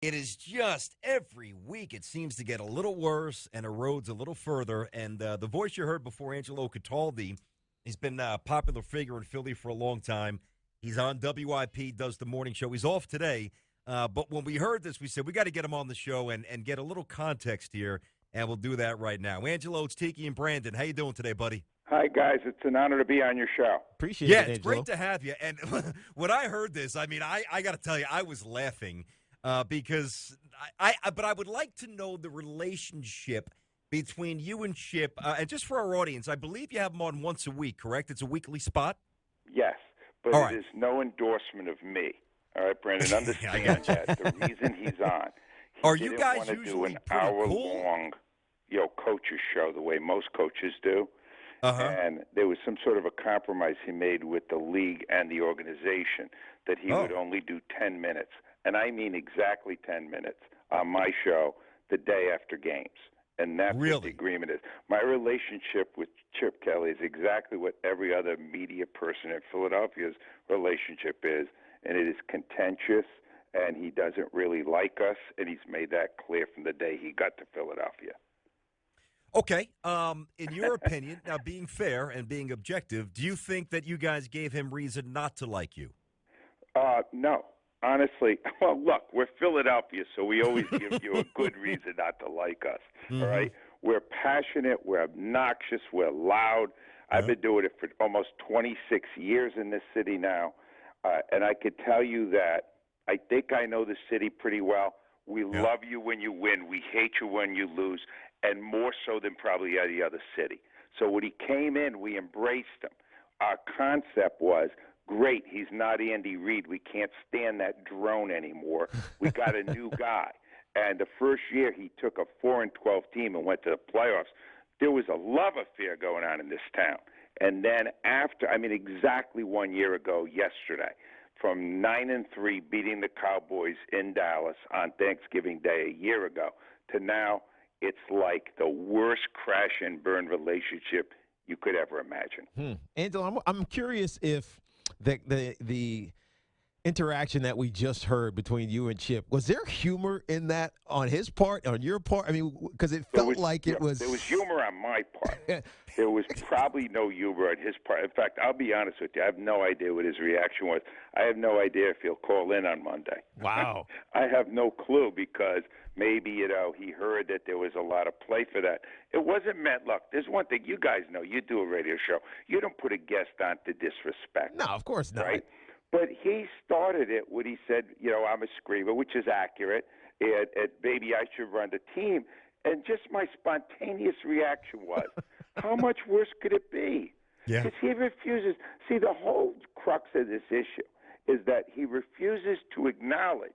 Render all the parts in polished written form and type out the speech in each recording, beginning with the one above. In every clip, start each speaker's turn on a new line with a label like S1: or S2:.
S1: It is just every week it seems to get a little worse and erodes a little further. And the voice you heard before, Angelo Cataldi, he's been a popular figure in Philly for a long time. He's on WIP, does the morning show. He's off today. But when we heard this, we said we got to get him on the show and get a little context here, and we'll do that right now. Angelo, it's Tiki and Brandon. How you doing today, buddy?
S2: Hi, guys. It's an honor to be on your show.
S3: Appreciate
S1: Yeah,
S3: it,
S1: it's
S3: Angelo.
S1: great to have you. And when I heard this, I mean, I got to tell you, I was laughing because but I would like to know the relationship between you and Chip. And just for our audience, I believe you have him on once a week, correct? It's a weekly spot?
S2: Yes, but
S1: All
S2: it
S1: right.
S2: is no endorsement of me. All right, Brandon,
S1: I
S2: understand
S1: got you.
S2: that. The reason he's on, he
S1: Are you
S2: didn't
S1: guys
S2: want to do
S1: usually
S2: an
S1: pretty
S2: hour-long, coaches show the way most coaches do.
S1: Uh-huh.
S2: And there was some sort of a compromise he made with the league and the organization that he would only do 10 minutes. And I mean exactly 10 minutes on my show the day after games. And that's what the
S1: Really?
S2: agreement is. My relationship with Chip Kelly is exactly what every other media person in Philadelphia's relationship is, and it is contentious, and he doesn't really like us, and he's made that clear from the day he got to Philadelphia.
S1: Okay. In your opinion, now being fair and being objective, do you think that you guys gave him reason not to like you?
S2: No. Honestly, well, look, we're Philadelphia, so we always give you a good reason not to like us, all right? We're passionate, we're obnoxious, we're loud. I've been doing it for almost 26 years in this city now, and I could tell you that I think I know the city pretty well. We love you when you win. We hate you when you lose, and more so than probably any other city. So when he came in, we embraced him. Our concept was, great, he's not Andy Reid. We can't stand that drone anymore. We got a new guy. And the first year he took a 4-12 team and went to the playoffs. There was a love affair going on in this town. And then after, exactly 1 year ago yesterday, from 9-3 beating the Cowboys in Dallas on Thanksgiving Day a year ago to now, it's like the worst crash and burn relationship you could ever imagine.
S3: Angelo, I'm curious if the interaction that we just heard between you and Chip, was there humor in that on his part, on your part? I mean, because it felt like it was.
S2: There was humor on my part. There was probably no humor on his part. In fact, I'll be honest with you. I have no idea what his reaction was. I have no idea if he'll call in on Monday.
S3: Wow.
S2: I have no clue because maybe, he heard that there was a lot of play for that. It wasn't meant, look, there's one thing you guys know. You do a radio show. You don't put a guest on to disrespect.
S3: No, of course not.
S2: Right? But he started it when he said, I'm a screamer, which is accurate, and maybe I should run the team. And just my spontaneous reaction was, how much worse could it be?
S1: Yeah.
S2: Because he refuses. See, the whole crux of this issue is that he refuses to acknowledge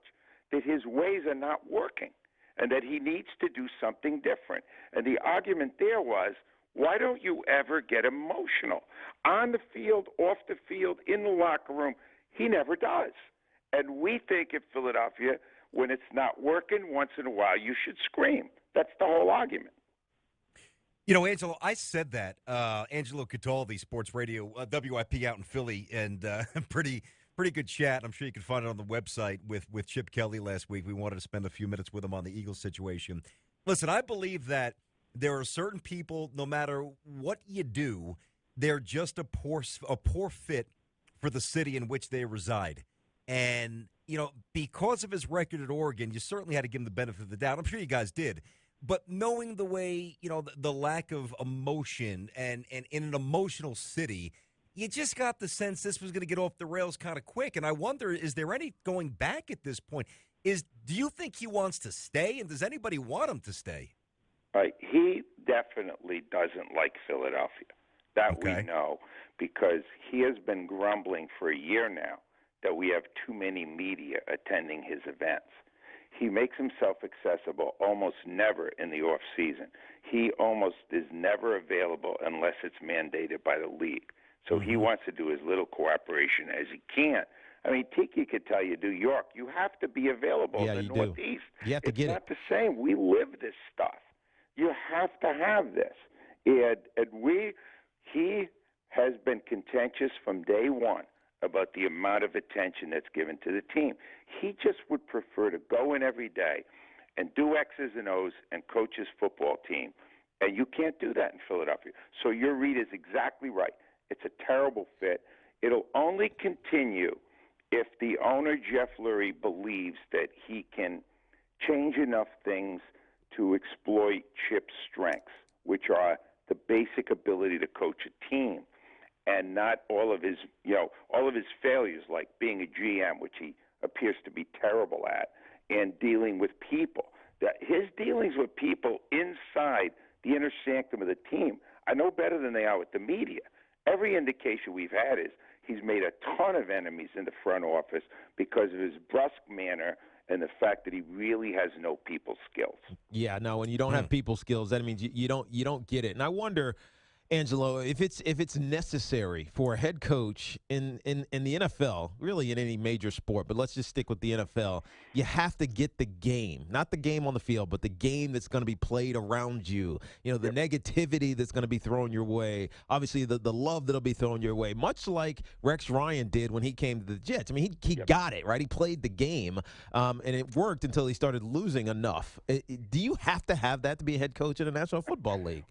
S2: that his ways are not working and that he needs to do something different. And the argument there was, why don't you ever get emotional? On the field, off the field, in the locker room, he never does. And we think in Philadelphia, when it's not working, once in a while, you should scream. That's the whole argument.
S1: Angelo, I said that. Angelo Cataldi, Sports Radio, WIP out in Philly, and pretty good chat. I'm sure you can find it on the website with Chip Kelly last week. We wanted to spend a few minutes with him on the Eagles situation. Listen, I believe that there are certain people, no matter what you do, they're just a poor fit for the city in which they reside. And, because of his record at Oregon, you certainly had to give him the benefit of the doubt. I'm sure you guys did. But knowing the way, the lack of emotion and in an emotional city, you just got the sense this was going to get off the rails kind of quick. And I wonder, is there any going back at this point? Do you think he wants to stay, and does anybody want him to stay?
S2: Right. He definitely doesn't like Philadelphia. That we know, because he has been grumbling for a year now that we have too many media attending his events. He makes himself accessible almost never in the off season. He almost is never available unless it's mandated by the league. So he wants to do as little cooperation as he can. Tiki could tell you, New York, you have to be available in the Northeast.
S3: You have to get it.
S2: It's not the same. We live this stuff. You have to have this. And he has been contentious from day one about the amount of attention that's given to the team. He just would prefer to go in every day and do X's and O's and coach his football team. And you can't do that in Philadelphia. So your read is exactly right. It's a terrible fit. It'll only continue if the owner, Jeff Lurie, believes that he can change enough things to exploit Chip's strengths, which are the basic ability to coach a team, and not all of his failures, like being a GM, which he appears to be terrible at, and dealing with people. That his dealings with people inside the inner sanctum of the team are no better than they are with the media. Every indication we've had is he's made a ton of enemies in the front office because of his brusque manner and the fact that he really has no people skills.
S3: Yeah, no, when you don't have people skills, that means you don't get it. And I wonder, Angelo, if it's necessary for a head coach in the NFL, really in any major sport, but let's just stick with the NFL, you have to get the game, not the game on the field, but the game that's going to be played around you. You know, the negativity that's going to be thrown your way, obviously the love that'll be thrown your way, much like Rex Ryan did when he came to the Jets. I mean, he got it, right? He played the game, and it worked until he started losing enough. Do you have to have that to be a head coach in the National Football League?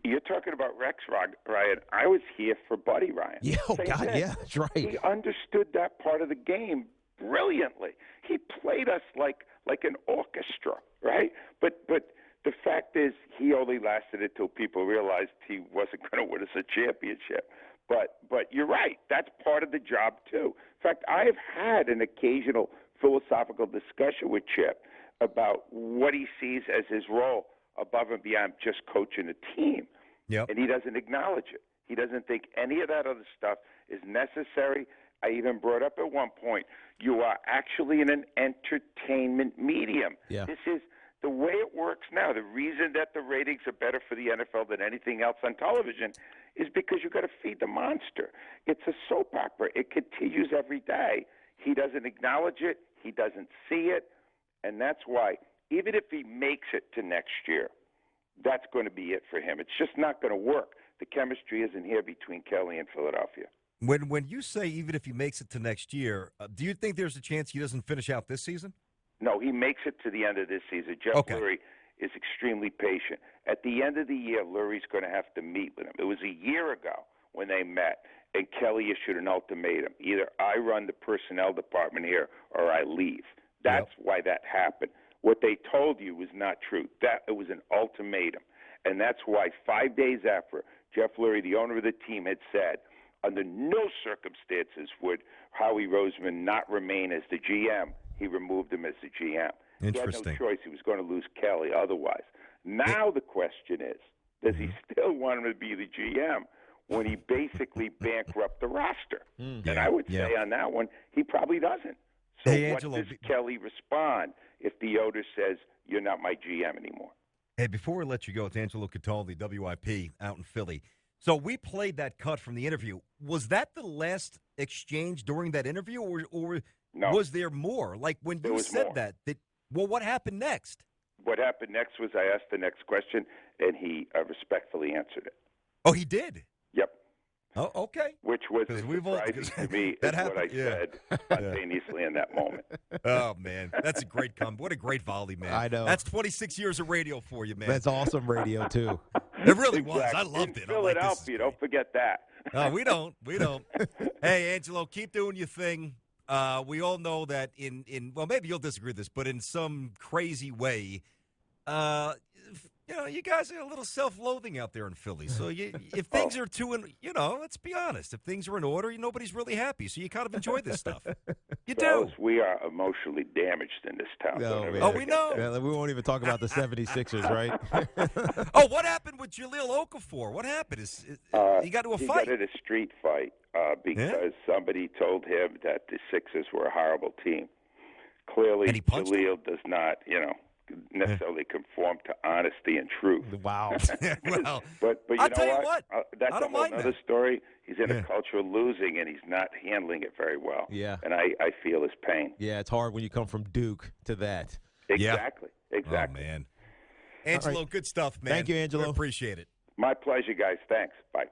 S2: You're talking about Rex Ryan. I was here for Buddy Ryan.
S3: Yeah, yeah, that's right.
S2: He understood that part of the game brilliantly. He played us like an orchestra, right? But the fact is, he only lasted until people realized he wasn't going to win us a championship. But you're right. That's part of the job too. In fact, I've had an occasional philosophical discussion with Chip about what he sees as his role above and beyond just coaching a team.
S1: Yep.
S2: And he doesn't acknowledge it. He doesn't think any of that other stuff is necessary. I even brought up at one point, you are actually in an entertainment medium.
S3: Yeah.
S2: This is the way it works now. The reason that the ratings are better for the NFL than anything else on television is because you've got to feed the monster. It's a soap opera. It continues every day. He doesn't acknowledge it. He doesn't see it. And that's why, even if he makes it to next year, that's going to be it for him. It's just not going to work. The chemistry isn't here between Kelly and Philadelphia.
S1: When you say even if he makes it to next year, do you think there's a chance he doesn't finish out this season?
S2: No, he makes it to the end of this season. Jeff Lurie is extremely patient. At the end of the year, Lurie's going to have to meet with him. It was a year ago when they met, and Kelly issued an ultimatum. Either I run the personnel department here or I leave. That's why that happened. What they told you was not true. That it was an ultimatum. And that's why 5 days after, Jeff Lurie, the owner of the team, had said, under no circumstances would Howie Roseman not remain as the GM. He removed him as the GM. He had no choice. He was going to lose Kelly otherwise. Now the question is, does he still want him to be the GM when he basically bankrupt the roster? And I would say on that one, he probably doesn't. So
S1: Angelo,
S2: what does Kelly respond if the owner says, you're not my GM anymore?
S1: Hey, before we let you go, it's Angelo Cataldi, WIP, out in Philly. So we played that cut from the interview. Was that the last exchange during that interview, or
S2: no,
S1: was there more? Like when you said
S2: more.
S1: that, well, what happened next?
S2: What happened next was I asked the next question, and he respectfully answered it.
S1: Oh, he did?
S2: Yep.
S1: Oh, okay.
S2: Which was surprising to me is what I said spontaneously in that moment.
S1: Oh, man. That's a great comment. What a great volley, man.
S3: I know.
S1: That's 26 years of radio for you, man.
S3: That's awesome radio, too.
S1: It really was. I loved it.
S2: Philadelphia, don't forget that.
S1: No, we don't. We don't. Hey, Angelo, keep doing your thing. We all know that well, maybe you'll disagree with this, but in some crazy way, you guys are a little self-loathing out there in Philly. So if things are let's be honest. If things are in order, nobody's really happy. So you kind of enjoy this stuff. You do.
S2: We are emotionally damaged in this town.
S3: No,
S1: we know.
S3: Yeah, we won't even talk about the 76ers, right?
S1: Oh, what happened with Jahlil Okafor? What happened? He got into a fight?
S2: He got in a street fight because somebody told him that the Sixers were a horrible team. Clearly, Jahlil does not, necessarily conform to honesty and truth.
S3: Wow.
S1: Well,
S2: but
S1: I'll tell you what.
S2: That's
S1: I don't
S2: a whole
S1: mind
S2: other
S1: that.
S2: story. He's in a culture of losing, and he's not handling it very well.
S3: Yeah.
S2: And I feel his pain.
S3: Yeah, it's hard when you come from Duke to that.
S2: Exactly. Exactly.
S1: Oh, man. Angelo, good stuff, man.
S3: Thank you, Angelo.
S1: We appreciate it.
S2: My pleasure, guys. Thanks. Bye.